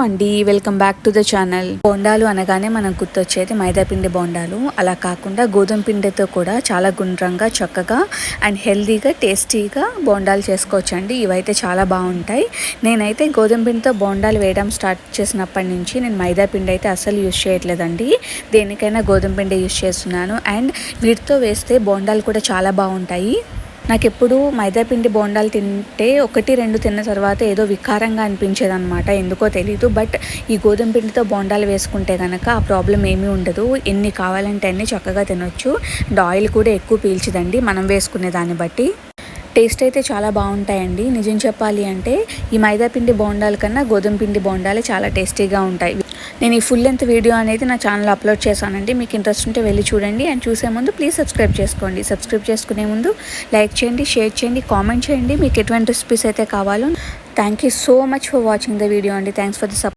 అండి welcome back to the channel. బోండాలు అనగానే మనకు గుర్తొచ్చేది మైదాపిండి బోండాలు. అలా కాకుండా గోధుమ పిండితో కూడా చాలా గుండ్రంగా చక్కగా అండ్ హెల్దీగా టేస్టీగా బోండాలు చేసుకోవచ్చండి. ఇవైతే చాలా బాగుంటాయి. నేనైతే గోధుమ పిండితో బోండాలు వేయడం స్టార్ట్ చేసినప్పటి నుంచి నేను మైదా పిండి అయితే అస్సలు యూజ్ చేయట్లేదండి. దేనికైనా గోధుమ పిండి యూజ్ చేస్తున్నాను. అండ్ వీటితో వేస్తే బోండాలు కూడా చాలా బాగుంటాయి. నాకు ఎప్పుడు మైదాపిండి బోండాలు తింటే 1-2 తిన్న తర్వాత ఏదో వికారంగా అనిపించేది అనమాట. ఎందుకో తెలీదు. బట్ ఈ గోధుమ పిండితో బోండాలు వేసుకుంటే కనుక ఆ ప్రాబ్లం ఏమీ ఉండదు. ఎన్ని కావాలంటే అన్ని చక్కగా తినొచ్చు. అండ్ ఆయిల్ కూడా ఎక్కువ పీల్చదండి మనం వేసుకునే దాన్ని బట్టి. టేస్ట్ అయితే చాలా బాగుంటాయండి. నిజం చెప్పాలి అంటే ఈ మైదాపిండి బోండాల కన్నా గోధుమ పిండి బోండాలే చాలా టేస్టీగా ఉంటాయి. నేను ఈ ఫుల్ లెంత్ వీడియో అనేది నా ఛానల్లో అప్లోడ్ చేశానండి. మీకు ఇంట్రెస్ట్ ఉంటే వెళ్ళి చూడండి. అండ్ చూసే ముందు ప్లీజ్ సబ్స్క్రైబ్ చేసుకోండి. సబ్స్క్రైబ్ చేసుకునే ముందు లైక్ చేయండి, షేర్ చేయండి, కామెంట్ చేయండి మీకు ఎటువంటి రెసిపీస్ అయితే కావాలో. Thank you so much for watching the video అండి. Thanks for the support.